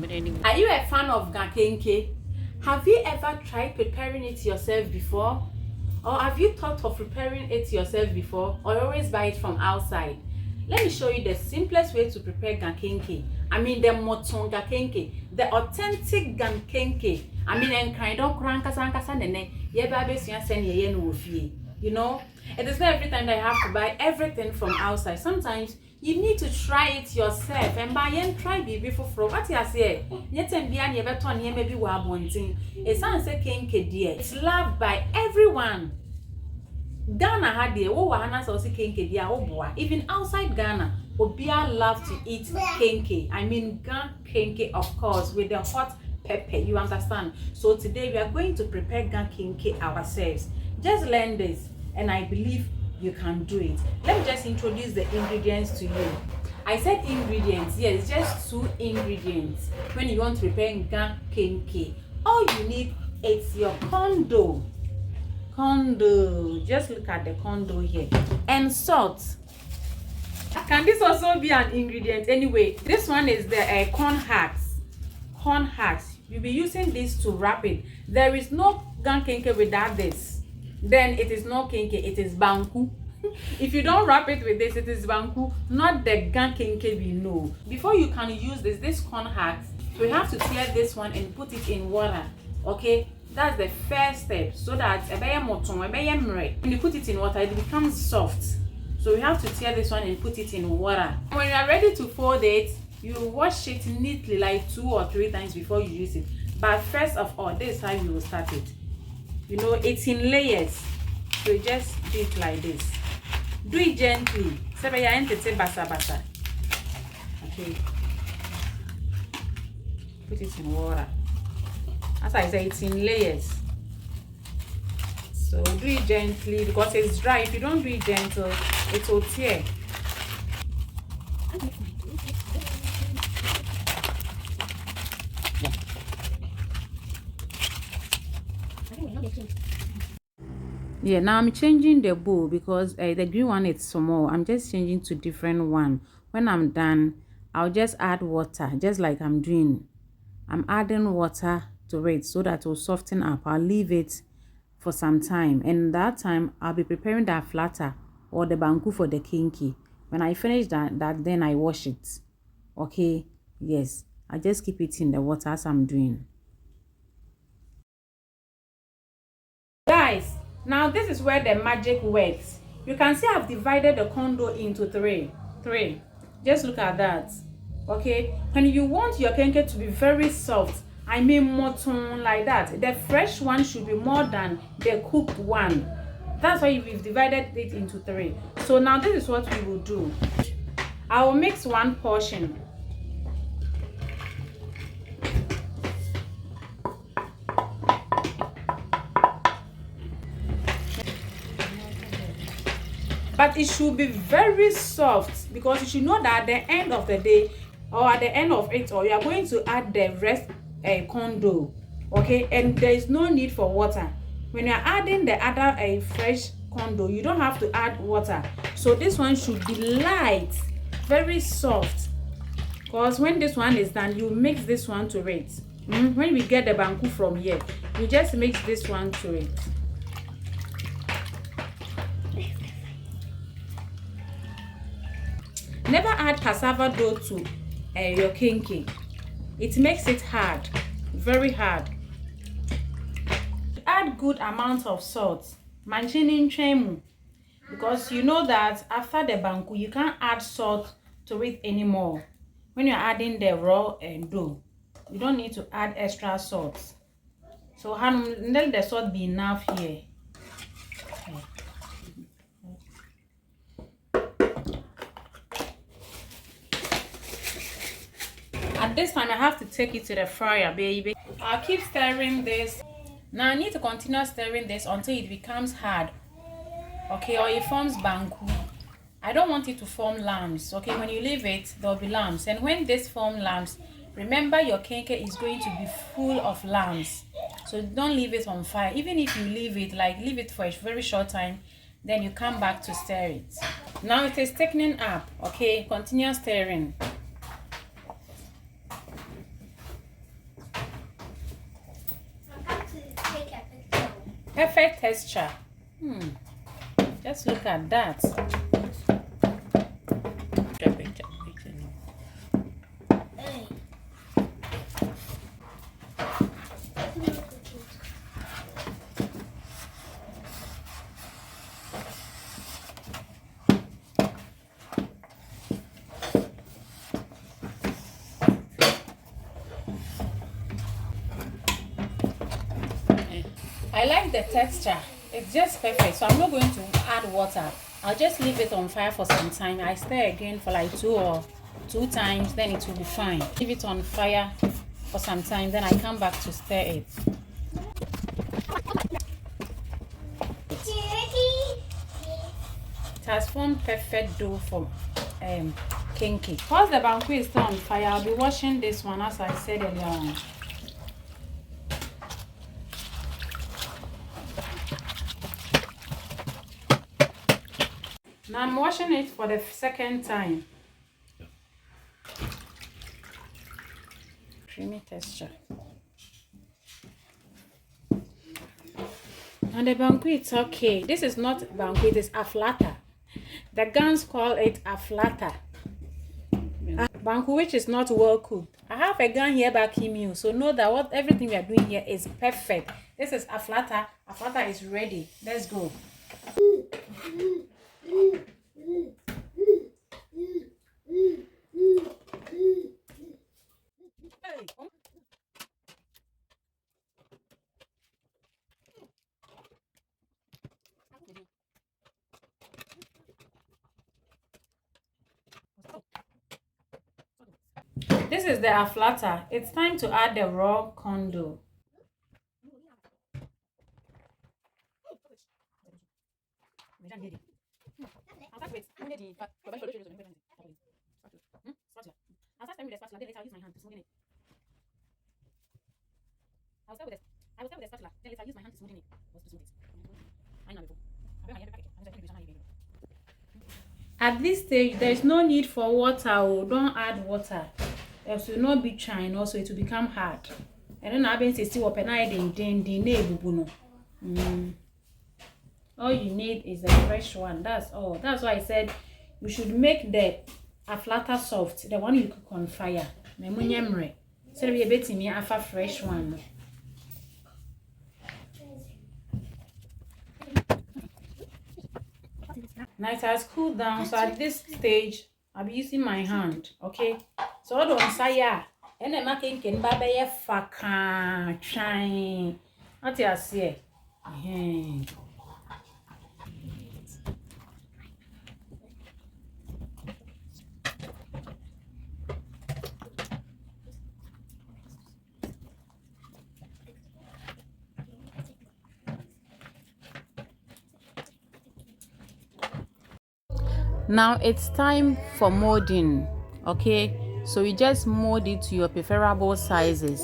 Are you a fan of Kenkey? Have you ever tried preparing it yourself before? Or have you thought of preparing it yourself before? Or always buy it from outside? Let me show you the simplest way to prepare Kenkey. I mean the moton Kenkey, the authentic Kenkey. I mean you know, it is not every time that you have to buy everything from outside. Sometimes you need to try it yourself and buy and try before from what you say. Yet and be an ever maybe wabonting. It sounds like Kenkey dear. It's loved by everyone. Ghana had the Hana also Kenkey dear boy. Even outside Ghana, Obia love to eat Kenkey. I mean Kenkey, of course, with the hot pepper. You understand? So today we are going to prepare Kenkey ourselves. Just learn this, and I believe you can do it. Let me just introduce the ingredients to you. I said ingredients. Yes, just 2 ingredients when you want to prepare Kenkey. All you need is your corndoe. Just look at the corndoe here, and salt. Can this also be an ingredient? Anyway, this one is the corn husks. You'll be using this to wrap it. There is no Kenkey without this. Then it is not Kenkey, it is banku. If you don't wrap it with this, it is banku, not the Kenkey we know. Before you can use this corn husks, we have to tear this one and put it in water. Okay, that's the first step, so that when you put it in water, it becomes soft. So we have to tear this one and put it in water. When you are ready to fold it, you wash it neatly like 2 or 3 times before you use it. But first of all, this is how you will start it. You know, it's in layers, so you just do it like this. Do it gently. Okay. Put it in water. As I say, it's in layers. So do it gently because it's dry. If you don't do it gentle, it will tear. Yeah, now I'm changing the bowl because the green one is small. I'm just changing to different one. When I'm done, I'll just add water, just like I'm doing. I'm adding water to it so that it will soften up. I'll leave it for some time, and that time I'll be preparing the flatter or the banku for the Kenkey. When I finish that then I wash it. Okay, yes, I just keep it in the water as I'm doing. Guys, now this is where the magic works. You can see I've divided the corndoe into three. Just look at that. Okay, when you want your Kenkey to be very soft, I mean moton like that, the fresh one should be more than the cooked one. That's why we've divided it into 3. So now this is what we will do. I will mix 1 portion. But it should be very soft, because you should know that at the end of the day, or at the end of it, or you are going to add the rest corndoe. Okay, and there is no need for water. When you are adding the other fresh corndoe, you don't have to add water. So this one should be light, very soft, because when this one is done, you mix this one to it. When we get the banku from here, you just mix this one to it. Never add cassava dough to your Kenkey. It makes it hard, very hard. Add good amount of salt, manchinin chemu, because you know that after the banku you can't add salt to it anymore. When you're adding the raw dough, you don't need to add extra salt. So let the salt be enough here. At this time, I have to take it to the fryer, baby. I'll keep stirring this. Now I need to continue stirring this until it becomes hard. Okay, or it forms banku. I don't want it to form lumps. Okay, when you leave it, there'll be lumps. And when this form lumps, remember your Kenkey is going to be full of lumps. So don't leave it on fire. Even if you leave it for a very short time, then you come back to stir it. Now it is thickening up. Okay, continue stirring. Perfect texture. Just look at that. I like the texture. It's just perfect. So I'm not going to add water. I'll just leave it on fire for some time. I stir again for like two times, then it will be fine. Leave it on fire for some time, then I come back to stir it. It has formed perfect dough for kenkey. Once the banku is still on fire, I'll be washing this one as I said earlier on. Now I'm washing it for the second time. Creamy texture. And the banku, it's okay. This is not banku, it is aflata. The Gans call it aflata. Banku, which is not well cooked. I have a gun here back in you, so know that everything we are doing here is perfect. This is aflata. Aflata is ready. Let's go. This is the aflata. It's time to add the raw corndoe. I'll start with the spatula, then later use my hand to smoothen it. At this stage, there is no need for water. Don't add water. Else will not be trying. Also, it will become hard. And then I've been saying, all you need is a fresh one. That's all. That's why I said you should make the aflata soft, the one you cook on fire. So we a bit me a fresh one. Now it has cooled down, so at this stage I'll be using my hand. Okay, so I don't say and then I can baby faka trying. What you say? Now it's time for molding. Okay, so you just mold it to your preferable sizes,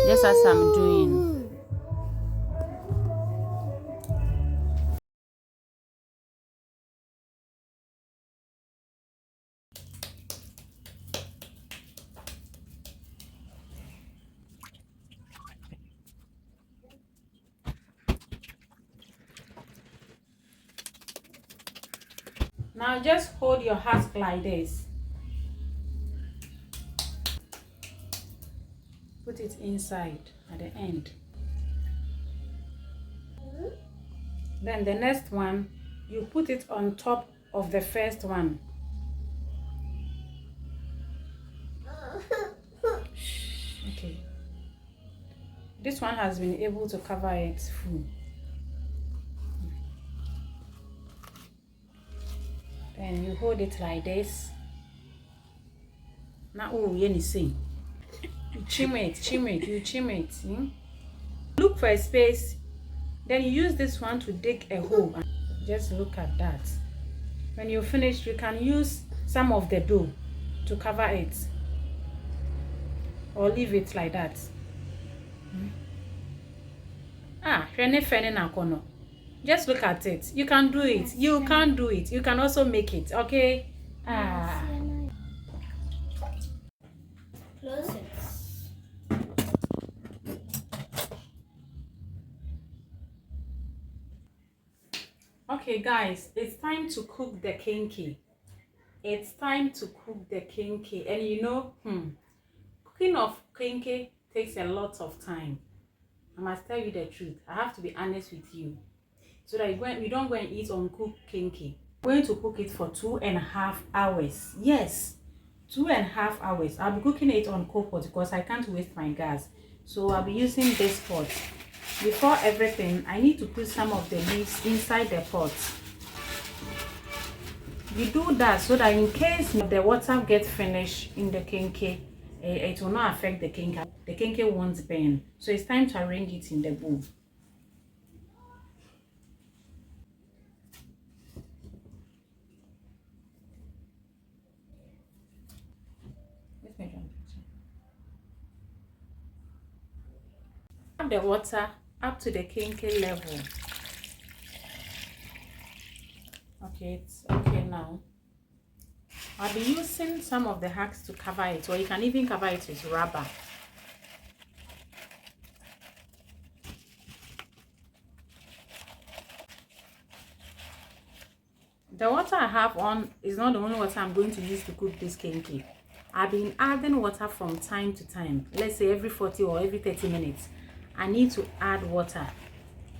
just as I'm doing. Now just hold your husk like this. Put it inside at the end. Then the next one, you put it on top of the first one. Okay. This one has been able to cover it full. Then you hold it like this. Now, oh, you see. You trim it. Look for a space. Then you use this one to dig a hole. Just look at that. When you finish, you can use some of the dough to cover it. Or leave it like that. Just look at it. You can do it. You can do it. You can also make it. Okay? Close it. Okay guys, it's time to cook the kenkey. It's time to cook the kenkey. And you know, cooking of kenkey takes a lot of time. I must tell you the truth. I have to be honest with you. So that you don't go and eat uncooked kenkey. I'm going to cook it for 2.5 hours. Yes, 2.5 hours. I'll be cooking it on coal pot because I can't waste my gas. So I'll be using this pot. Before everything, I need to put some of the leaves inside the pot. We do that so that in case the water gets finished in the kenkey, it will not affect the kenkey. The kenkey won't burn. So it's time to arrange it in the bowl. Add the water up to the kenkey level. Okay, it's okay now. I'll be using some of the husks to cover it, or you can even cover it with rubber. The water I have on is not the only water I'm going to use to cook this kenkey. I've been adding water from time to time. Let's say every 40 or every 30 minutes. I need to add water.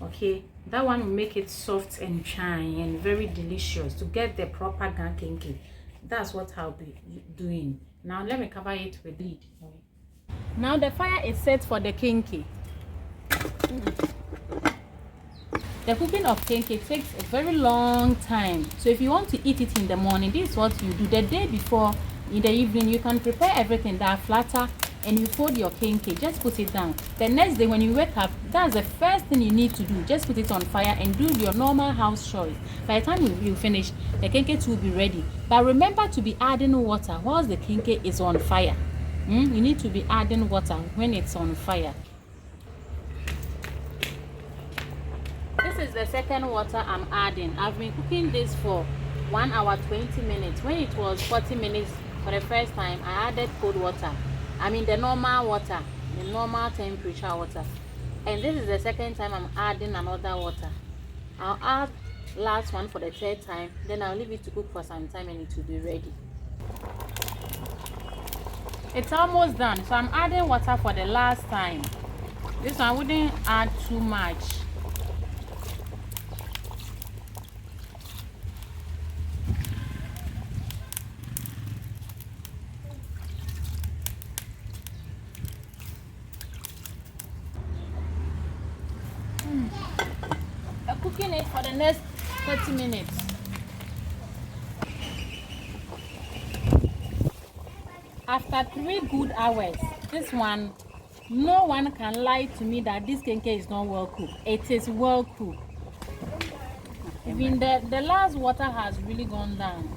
Okay, that one will make it soft and shiny and very delicious to get the proper kenkey. That's what I'll be doing. Now let me cover it with lid. Now the fire is set for the kenkey. The cooking of kenkey takes a very long time. So if you want to eat it in the morning, this is what you do. The day before, in the evening, you can prepare everything that flatter and you fold your kenkey. Just put it down. The next day when you wake up, that's the first thing you need to do. Just put it on fire and do your normal house chores. By the time you finish, the kenkey will be ready. But remember to be adding water whilst the kenkey is on fire. You need to be adding water when it's on fire. This is the second water I'm adding. I've been cooking this for 1 hour 20 minutes. When it was 40 minutes for the first time, I added cold water. I mean the normal water, the normal temperature water. And this is the second time I'm adding another water. I'll add last one for the third time. Then I'll leave it to cook for some time and it will be ready. It's almost done. So I'm adding water for the last time. This one I wouldn't add too much. I'm cooking it for the next 30 minutes. After 3 good hours, this one, no one can lie to me that this kenkey is not well cooked. It is well cooked. Even the last water has really gone down.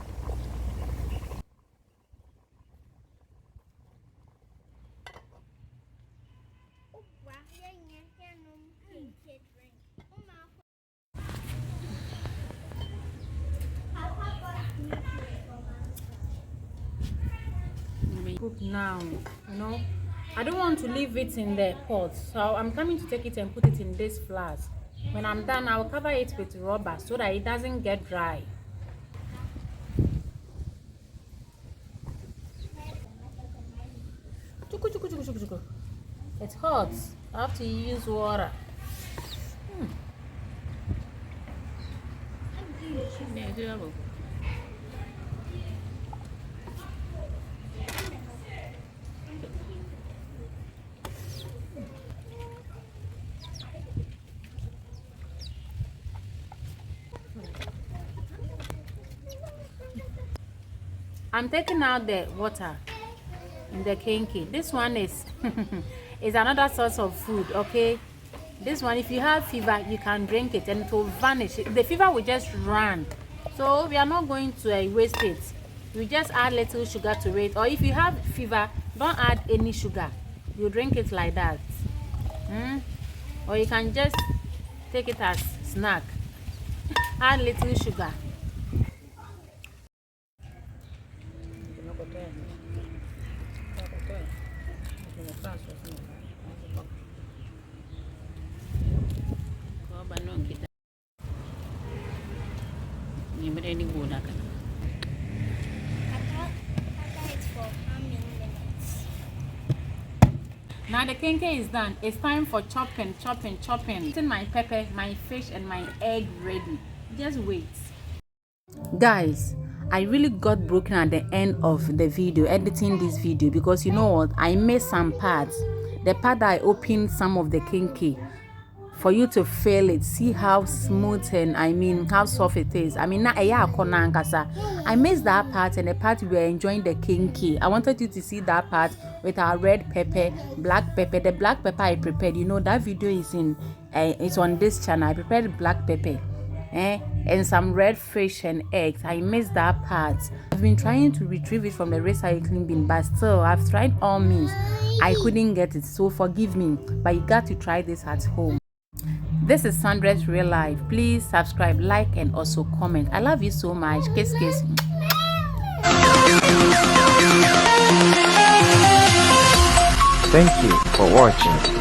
Cook now, you know. I don't want to leave it in the pot, so I'm coming to take it and put it in this flask. When I'm done, I'll cover it with rubber so that it doesn't get dry. It's hot. I have to use water. I'm taking out the water in the kenkey. This one is is another source of food. Okay, this one, if you have fever, you can drink it and it will vanish. The fever will just run. So we are not going to waste it. We just add little sugar to it. Or if you have fever, don't add any sugar. You drink it like that. Or you can just take it as snack. Add little sugar. any go na kana. Now the kenkey is done. It's time for chopping. Getting my pepper, my fish, and my egg ready. Just wait. Guys, I really got broken at the end of the video, editing this video, because you know what? I missed some parts. The part that I opened some of the kenkey. For you to feel it, see how smooth and how soft it is. I missed that part, and the part we were enjoying the kenkey. I wanted you to see that part with our red pepper, black pepper. The black pepper I prepared, you know, that video is it's on this channel. I prepared black pepper, and some red fish and eggs. I missed that part. I've been trying to retrieve it from the recycling bin, but still, I've tried all means. I couldn't get it, so forgive me. But you got to try this at home. This is Sandra's Real Life. Please subscribe, like, and also comment. I love you so much. Kiss, kiss. Thank you for watching.